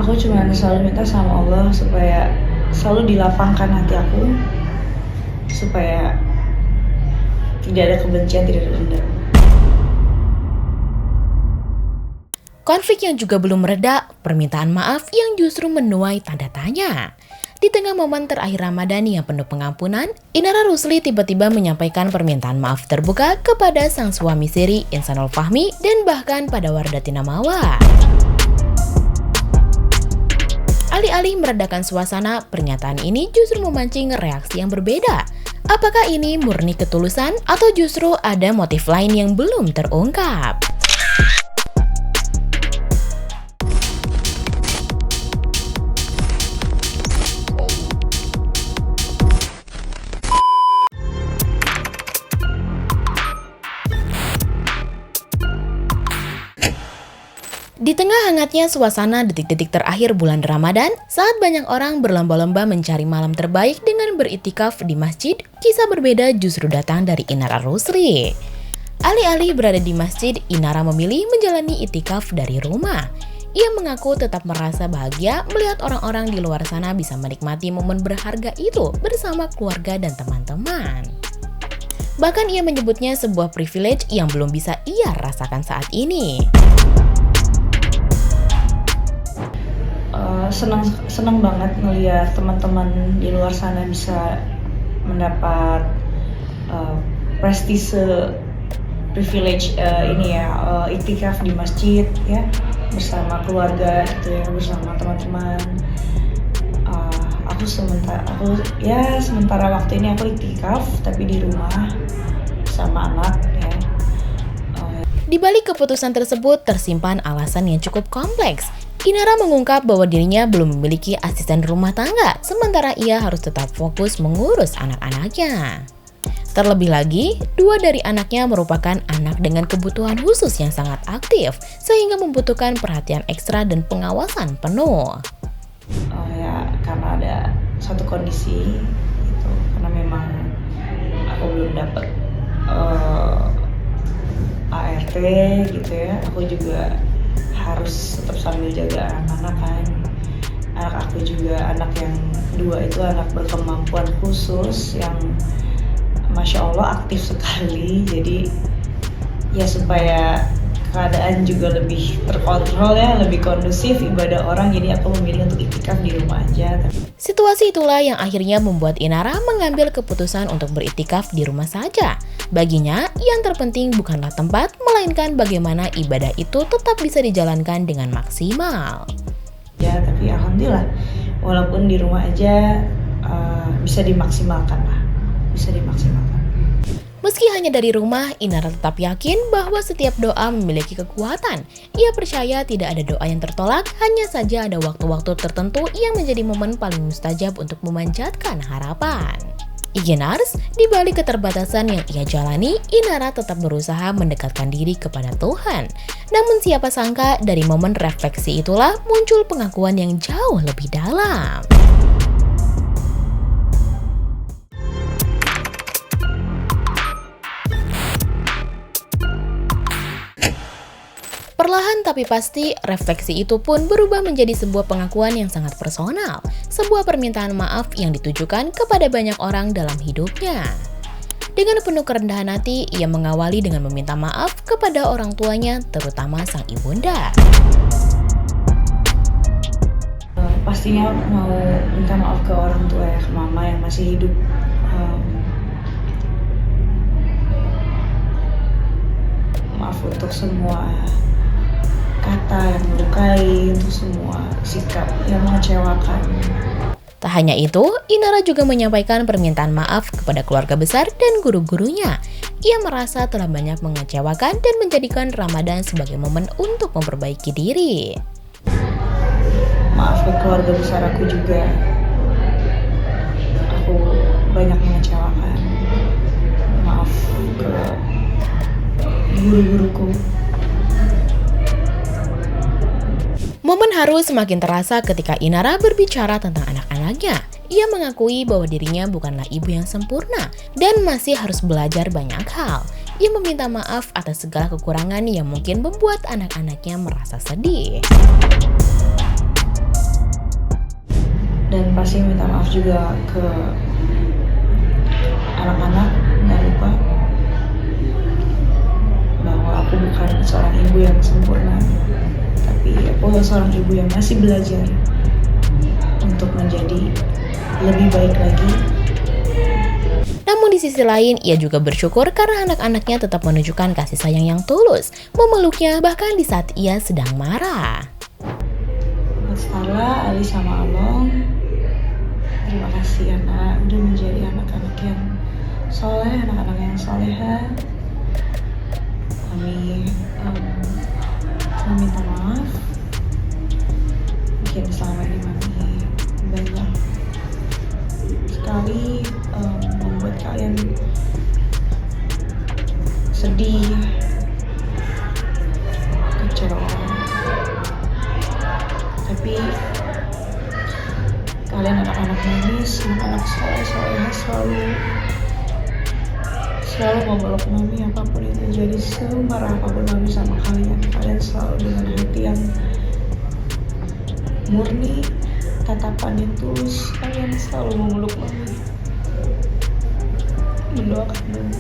Aku cuma selalu minta sama Allah supaya selalu dilapangkan hati aku, supaya tidak ada kebencian, tidak ada dendam. Konflik yang juga belum mereda, permintaan maaf yang justru menuai tanda tanya. Di tengah momen terakhir Ramadan yang penuh pengampunan, Inara Rusli tiba-tiba menyampaikan permintaan maaf terbuka kepada sang suami siri Ihsanul Fahmi dan bahkan pada Wardatina Mawar. Alih-alih meredakan suasana, pernyataan ini justru memancing reaksi yang berbeda. Apakah ini murni ketulusan atau justru ada motif lain yang belum terungkap? Di tengah hangatnya suasana detik-detik terakhir bulan Ramadan, saat banyak orang berlomba-lomba mencari malam terbaik dengan beriktikaf di masjid, kisah berbeda justru datang dari Inara Rusli. Alih-alih berada di masjid, Inara memilih menjalani iktikaf dari rumah. Ia mengaku tetap merasa bahagia melihat orang-orang di luar sana bisa menikmati momen berharga itu bersama keluarga dan teman-teman. Bahkan ia menyebutnya sebuah privilege yang belum bisa ia rasakan saat ini. Senang banget ngeliat teman-teman di luar sana bisa mendapat prestise privilege ini ya, iktikaf di masjid ya, bersama keluarga gitu ya, bersama teman-teman. Sementara waktu ini aku iktikaf tapi di rumah sama anak ya. Di balik keputusan tersebut tersimpan alasan yang cukup kompleks. Inara mengungkap bahwa dirinya belum memiliki asisten rumah tangga, sementara ia harus tetap fokus mengurus anak-anaknya. Terlebih lagi, 2 dari anaknya merupakan anak dengan kebutuhan khusus yang sangat aktif, sehingga membutuhkan perhatian ekstra dan pengawasan penuh. Karena ada satu kondisi, gitu, karena memang aku belum dapat ART gitu ya, aku juga harus tetap sambil jaga anak-anak kan. Anak aku juga anak yang 2 itu anak berkemampuan khusus yang Masya Allah aktif sekali. Jadi ya supaya keadaan juga lebih terkontrol ya, lebih kondusif ibadah orang, jadi aku memilih untuk iktikaf di rumah aja. Situasi itulah yang akhirnya membuat Inara mengambil keputusan untuk beriktikaf di rumah saja. Baginya, yang terpenting bukanlah tempat, melainkan bagaimana ibadah itu tetap bisa dijalankan dengan maksimal. Ya, tapi alhamdulillah, walaupun di rumah aja bisa dimaksimalkan lah, bisa dimaksimalkan. Meski hanya dari rumah, Inara tetap yakin bahwa setiap doa memiliki kekuatan. Ia percaya tidak ada doa yang tertolak, hanya saja ada waktu-waktu tertentu yang menjadi momen paling mustajab untuk memanjatkan harapan. Igenars, di balik keterbatasan yang ia jalani, Inara tetap berusaha mendekatkan diri kepada Tuhan. Namun siapa sangka dari momen refleksi itulah muncul pengakuan yang jauh lebih dalam. Perlahan tapi pasti, refleksi itu pun berubah menjadi sebuah pengakuan yang sangat personal, sebuah permintaan maaf yang ditujukan kepada banyak orang dalam hidupnya. Dengan penuh kerendahan hati, ia mengawali dengan meminta maaf kepada orang tuanya, terutama sang ibunda. Pastinya mau minta maaf ke orang tua ya, ke mama yang masih hidup. Maaf untuk semua kata yang melukai, untuk semua sikap yang mengecewakan. Tak hanya itu, Inara juga menyampaikan permintaan maaf kepada keluarga besar dan guru-gurunya. Ia merasa telah banyak mengecewakan dan menjadikan Ramadan sebagai momen untuk memperbaiki diri. Maaf ke keluarga besar aku juga. Aku banyak mengecewakan. Maaf ke guru-guruku. Momen haru semakin terasa ketika Inara berbicara tentang anak-anaknya. Ia mengakui bahwa dirinya bukanlah ibu yang sempurna dan masih harus belajar banyak hal. Ia meminta maaf atas segala kekurangan yang mungkin membuat anak-anaknya merasa sedih. masih minta maaf juga ke anak-anak, nggak lupa bahwa aku bukan seorang ibu yang sempurna, tapi aku seorang ibu yang masih belajar untuk menjadi lebih baik lagi. Namun di sisi lain, ia juga bersyukur karena anak-anaknya tetap menunjukkan kasih sayang yang tulus, memeluknya bahkan di saat ia sedang marah. Buat Starla, Ali sama Along, terima kasih anak udah menjadi anak-anak yang soleh, anak-anak yang soleha. Kami meminta maaf mungkin selama ini kami banyak sekali membuat kalian sedih, kecewa, tapi kalian anak-anak manis, anak soleh selalu memeluk mami apapun itu terjadi, semarah apapun mami sama kalian selalu dengan hati yang murni, tatapan yang tulus, kalian selalu memeluk mami, mendoakan mami.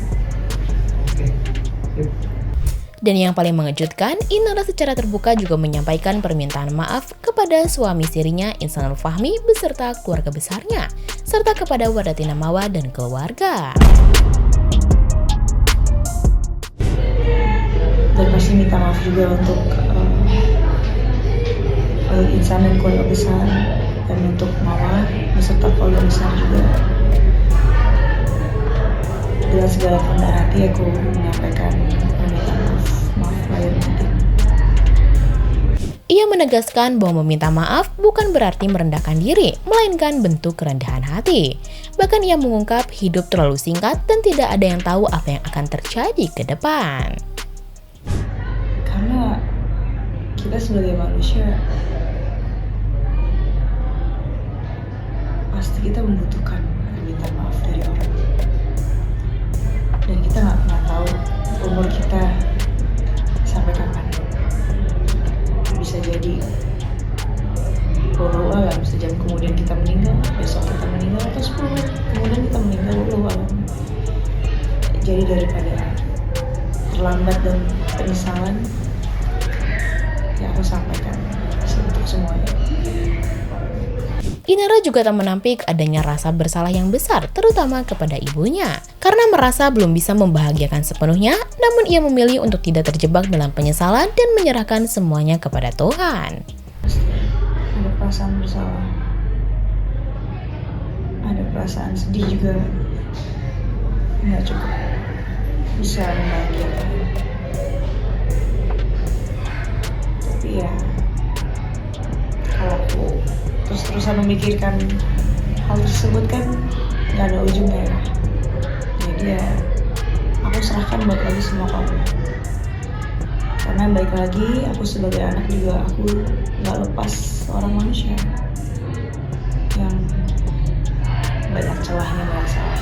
Dan yang paling mengejutkan, Inara secara terbuka juga menyampaikan permintaan maaf kepada suami sirinya Ihsanul Fahmi beserta keluarga besarnya, serta kepada Wardatina Mawa dan keluarga. Dan pasti minta maaf juga untuk Ihsan dan keluarga besar, dan untuk Mawa beserta keluarga besar juga. Dengan segala rendah hati aku menyampaikan permintaan maaf lahir batin. Ia menegaskan bahwa meminta maaf bukan berarti merendahkan diri, melainkan bentuk kerendahan hati. Bahkan ia mengungkap hidup terlalu singkat dan tidak ada yang tahu apa yang akan terjadi ke depan. Karena kita sebagai manusia pasti kita membutuhkan permintaan maaf dari orang, dan kita nggak pernah tahu umur kita sampai kapan. Bisa jadi wallahu alam sejam kemudian kita meninggal, besok kita meninggal, atau 10 menit kemudian kita meninggal, wallahu alam. Jadi daripada terlambat dan penyesalan, yang aku sampaikan untuk semuanya. Inara juga tak menampik adanya rasa bersalah yang besar, terutama kepada ibunya. Karena merasa belum bisa membahagiakan sepenuhnya, namun ia memilih untuk tidak terjebak dalam penyesalan dan menyerahkan semuanya kepada Tuhan. Ada perasaan bersalah, ada perasaan sedih juga, nggak cukup bisa membahagiakan. Tapi ya, kalau aku terus-terusan memikirkan hal tersebut kan nggak ada ujungnya ya. Jadi ya, aku serahkan balik lagi semua kamu. Karena balik lagi, aku sebagai anak juga, aku nggak lepas orang manusia yang banyak celahnya, banyak salah.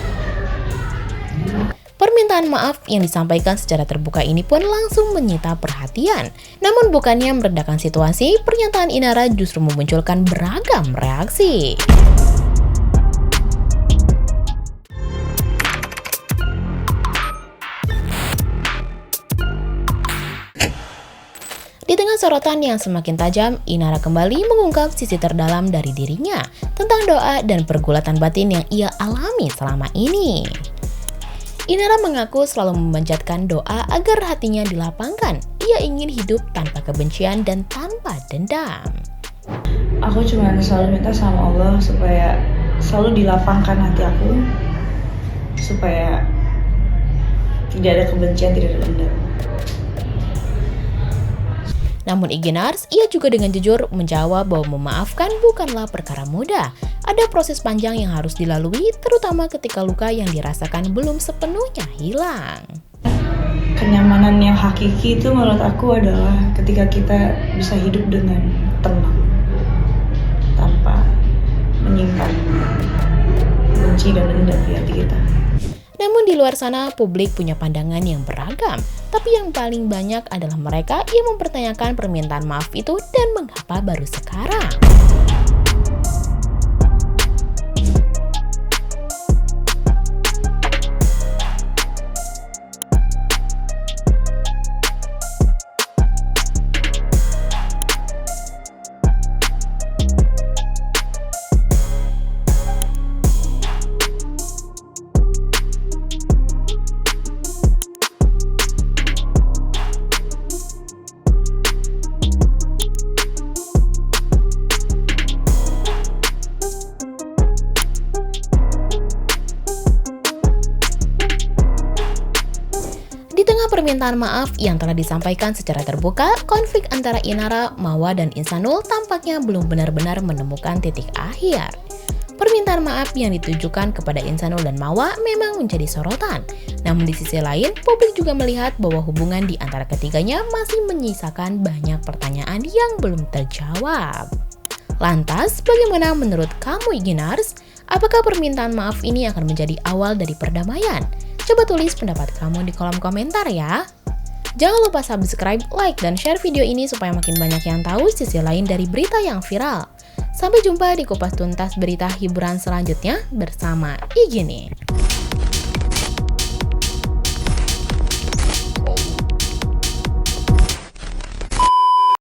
Permintaan maaf yang disampaikan secara terbuka ini pun langsung menyita perhatian. Namun bukannya meredakan situasi, pernyataan Inara justru memunculkan beragam reaksi. Di tengah sorotan yang semakin tajam, Inara kembali mengungkap sisi terdalam dari dirinya tentang doa dan pergulatan batin yang ia alami selama ini. Inara mengaku selalu memanjatkan doa agar hatinya dilapangkan. Ia ingin hidup tanpa kebencian dan tanpa dendam. Aku cuma selalu minta sama Allah supaya selalu dilapangkan hati aku, supaya tidak ada kebencian, tidak ada dendam. Namun Igenars, ia juga dengan jujur menjawab bahwa memaafkan bukanlah perkara mudah. Ada proses panjang yang harus dilalui, terutama ketika luka yang dirasakan belum sepenuhnya hilang. Kenyamanan yang hakiki itu menurut aku adalah ketika kita bisa hidup dengan tenang, tanpa menyimpan benci dan dendam di hati kita. Namun di luar sana, publik punya pandangan yang beragam. Tapi yang paling banyak adalah mereka yang mempertanyakan permintaan maaf itu dan mengapa baru sekarang. permintaan maaf yang telah disampaikan secara terbuka, konflik antara Inara, Mawa, dan Insanul tampaknya belum benar-benar menemukan titik akhir. Permintaan maaf yang ditujukan kepada Insanul dan Mawa memang menjadi sorotan. Namun di sisi lain, publik juga melihat bahwa hubungan di antara ketiganya masih menyisakan banyak pertanyaan yang belum terjawab. Lantas, bagaimana menurut kamu Iginars? Apakah permintaan maaf ini akan menjadi awal dari perdamaian? Coba tulis pendapat kamu di kolom komentar ya. Jangan lupa subscribe, like, dan share video ini supaya makin banyak yang tahu sisi lain dari berita yang viral. Sampai jumpa di kupas tuntas berita hiburan selanjutnya bersama Igini.